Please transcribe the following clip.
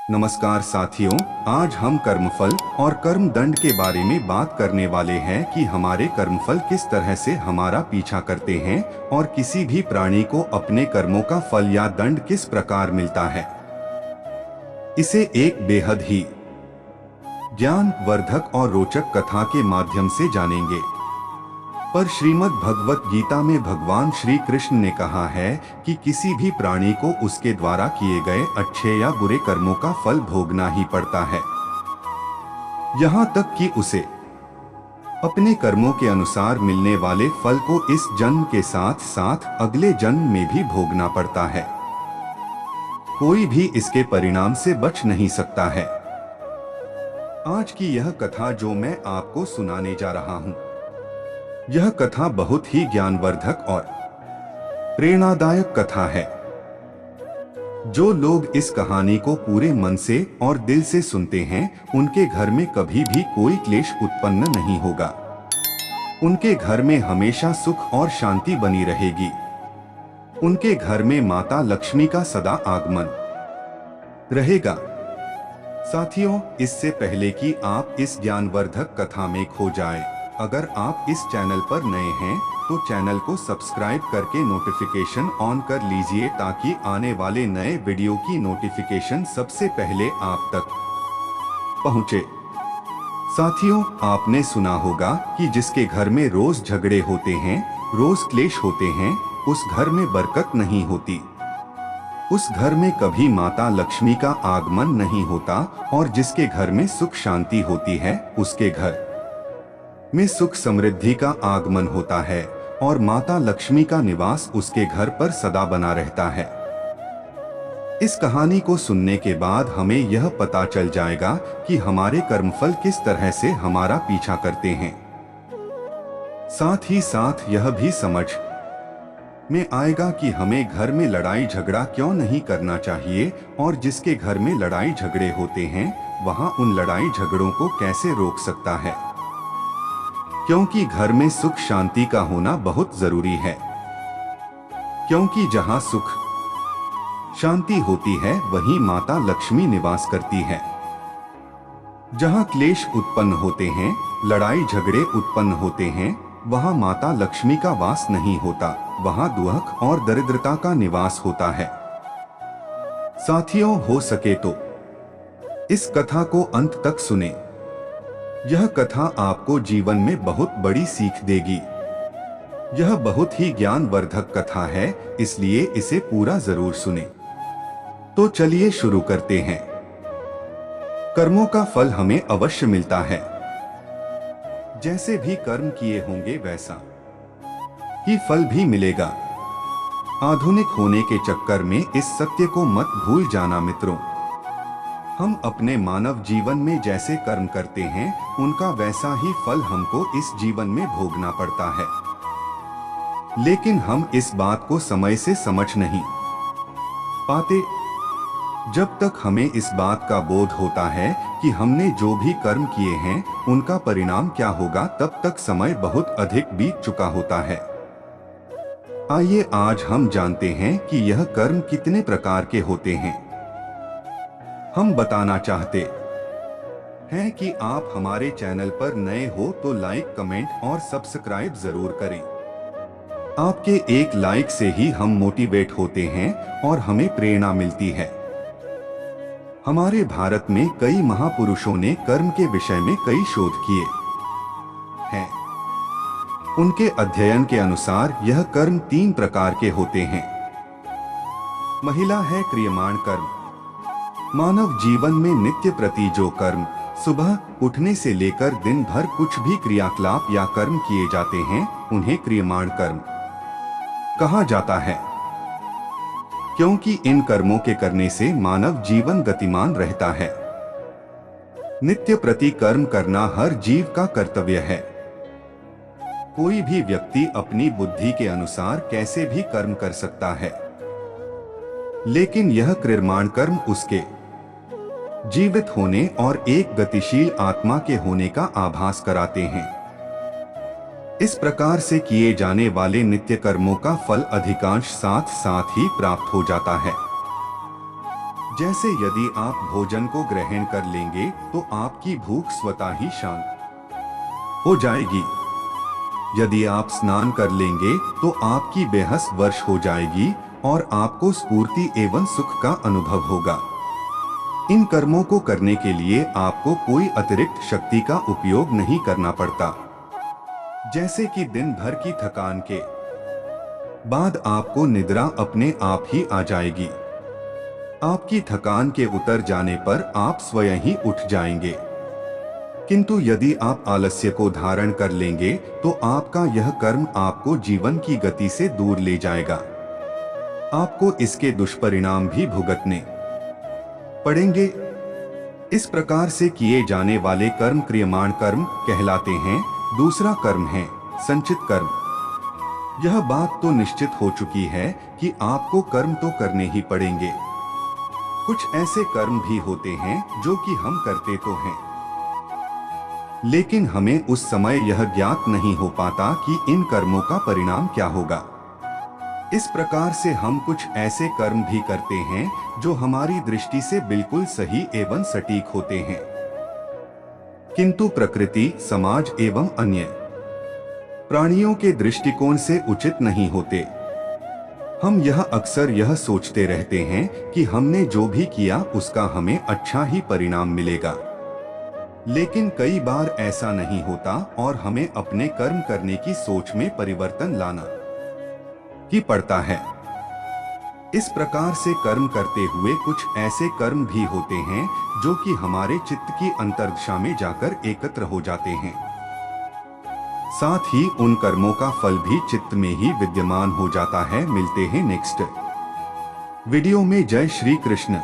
नमस्कार साथियों, आज हम कर्मफल और कर्म दंड के बारे में बात करने वाले हैं कि हमारे कर्मफल किस तरह से हमारा पीछा करते हैं और किसी भी प्राणी को अपने कर्मों का फल या दंड किस प्रकार मिलता है। इसे एक बेहद ही ज्ञान वर्धक और रोचक कथा के माध्यम से जानेंगे। पर श्रीमद् भगवत गीता में भगवान श्री कृष्ण ने कहा है कि किसी भी प्राणी को उसके द्वारा किए गए अच्छे या बुरे कर्मों का फल भोगना ही पड़ता है, यहाँ तक कि उसे अपने कर्मों के अनुसार मिलने वाले फल को इस जन्म के साथ साथ अगले जन्म में भी भोगना पड़ता है। कोई भी इसके परिणाम से बच नहीं सकता है। आज की यह कथा जो मैं आपको सुनाने जा रहा हूँ, यह कथा बहुत ही ज्ञानवर्धक और प्रेरणादायक कथा है। जो लोग इस कहानी को पूरे मन से और दिल से सुनते हैं, उनके घर में कभी भी कोई क्लेश उत्पन्न नहीं होगा। उनके घर में हमेशा सुख और शांति बनी रहेगी। उनके घर में माता लक्ष्मी का सदा आगमन रहेगा। साथियों, इससे पहले कि आप इस ज्ञानवर्धक कथा में खो जाएं, अगर आप इस चैनल पर नए हैं तो चैनल को सब्सक्राइब करके नोटिफिकेशन ऑन कर लीजिए ताकि आने वाले नए वीडियो की नोटिफिकेशन सबसे पहले आप तक पहुंचे। साथियों, आपने सुना होगा कि जिसके घर में रोज झगड़े होते हैं, रोज क्लेश होते हैं, उस घर में बरकत नहीं होती। उस घर में कभी माता लक्ष्मी का आगमन नहीं होता और जिसके घर में सुख शांति होती है, उसके घर में सुख समृद्धि का आगमन होता है और माता लक्ष्मी का निवास उसके घर पर सदा बना रहता है। इस कहानी को सुनने के बाद हमें यह पता चल जाएगा कि हमारे कर्मफल किस तरह से हमारा पीछा करते हैं। साथ ही साथ यह भी समझ में आएगा कि हमें घर में लड़ाई झगड़ा क्यों नहीं करना चाहिए और जिसके घर में लड़ाई झगड़े होते हैं, वहां उन लड़ाई झगड़ों को कैसे रोक सकता है, क्योंकि घर में सुख शांति का होना बहुत जरूरी है। क्योंकि जहां सुख शांति होती है, वहीं माता लक्ष्मी निवास करती है। जहां क्लेश उत्पन्न होते हैं, लड़ाई झगड़े उत्पन्न होते हैं, वहां माता लक्ष्मी का वास नहीं होता, वहां दुख और दरिद्रता का निवास होता है। साथियों, हो सके तो इस कथा को अंत तक सुने। यह कथा आपको जीवन में बहुत बड़ी सीख देगी। यह बहुत ही ज्ञानवर्धक कथा है, इसलिए इसे पूरा जरूर सुने। तो चलिए शुरू करते हैं। कर्मों का फल हमें अवश्य मिलता है। जैसे भी कर्म किए होंगे वैसा ही फल भी मिलेगा। आधुनिक होने के चक्कर में इस सत्य को मत भूल जाना मित्रों। हम अपने मानव जीवन में जैसे कर्म करते हैं, उनका वैसा ही फल हमको इस जीवन में भोगना पड़ता है। लेकिन हम इस बात को समय से समझ नहीं पाते। जब तक हमें इस बात का बोध होता है कि हमने जो भी कर्म किए हैं, उनका परिणाम क्या होगा, तब तक समय बहुत अधिक बीत चुका होता है। आइए आज हम जानते हैं कि यह कर्म कितने प्रकार के होते हैं। हम बताना चाहते हैं कि आप हमारे चैनल पर नए हो तो लाइक, कमेंट और सब्सक्राइब जरूर करें। आपके एक लाइक से ही हम मोटिवेट होते हैं और हमें प्रेरणा मिलती है। हमारे भारत में कई महापुरुषों ने कर्म के विषय में कई शोध किए हैं। उनके अध्ययन के अनुसार यह कर्म 3 प्रकार के होते हैं। महिला है क्रियमाण कर्म। मानव जीवन में नित्य प्रति जो कर्म सुबह उठने से लेकर दिन भर कुछ भी क्रियाकलाप या कर्म किए जाते हैं, उन्हें क्रियमाण कर्म कहा जाता है। क्योंकि इन कर्मों के करने से मानव जीवन गतिमान रहता है। नित्य प्रति कर्म करना हर जीव का कर्तव्य है। कोई भी व्यक्ति अपनी बुद्धि के अनुसार कैसे भी कर्म कर सकता है, लेकिन यह क्रियमाण कर्म उसके जीवित होने और एक गतिशील आत्मा के होने का आभास कराते हैं। इस प्रकार से किए जाने वाले नित्य कर्मों का फल अधिकांश साथ साथ ही प्राप्त हो जाता है। जैसे यदि आप भोजन को ग्रहण कर लेंगे तो आपकी भूख स्वतः ही शांत हो जाएगी। यदि आप स्नान कर लेंगे तो आपकी बेहस वर्ष हो जाएगी और आपको स्फूर्ति एवं सुख का अनुभव होगा। इन कर्मों को करने के लिए आपको कोई अतिरिक्त शक्ति का उपयोग नहीं करना पड़ता। जैसे कि दिन भर की थकान के बाद आपको निद्रा अपने आप ही आ जाएगी। आपकी थकान के उतर जाने पर आप स्वयं ही उठ जाएंगे। किंतु यदि आप आलस्य को धारण कर लेंगे तो आपका यह कर्म आपको जीवन की गति से दूर ले जाएगा। आपको इसके दुष्परिणाम भी भुगतने पड़ेंगे। इस प्रकार से किए जाने वाले कर्म क्रियमाण कर्म कहलाते हैं। दूसरा कर्म है संचित कर्म। यह बात तो निश्चित हो चुकी है कि आपको कर्म तो करने ही पड़ेंगे। कुछ ऐसे कर्म भी होते हैं जो कि हम करते तो हैं, लेकिन हमें उस समय यह ज्ञात नहीं हो पाता कि इन कर्मों का परिणाम क्या होगा। इस प्रकार से हम कुछ ऐसे कर्म भी करते हैं जो हमारी दृष्टि से बिल्कुल सही एवं सटीक होते हैं, किंतु प्रकृति, समाज एवं अन्य प्राणियों के दृष्टिकोण से उचित नहीं होते। हम यह अक्सर यह सोचते रहते हैं कि हमने जो भी किया उसका हमें अच्छा ही परिणाम मिलेगा, लेकिन कई बार ऐसा नहीं होता और हमें अपने कर्म करने की सोच में परिवर्तन लाना ही पड़ता है। इस प्रकार से कर्म करते हुए कुछ ऐसे कर्म भी होते हैं जो कि हमारे चित्त की अंतर्दशा में जाकर एकत्र हो जाते हैं। साथ ही उन कर्मों का फल भी चित्त में ही विद्यमान हो जाता है। मिलते हैं नेक्स्ट वीडियो में। जय श्री कृष्ण।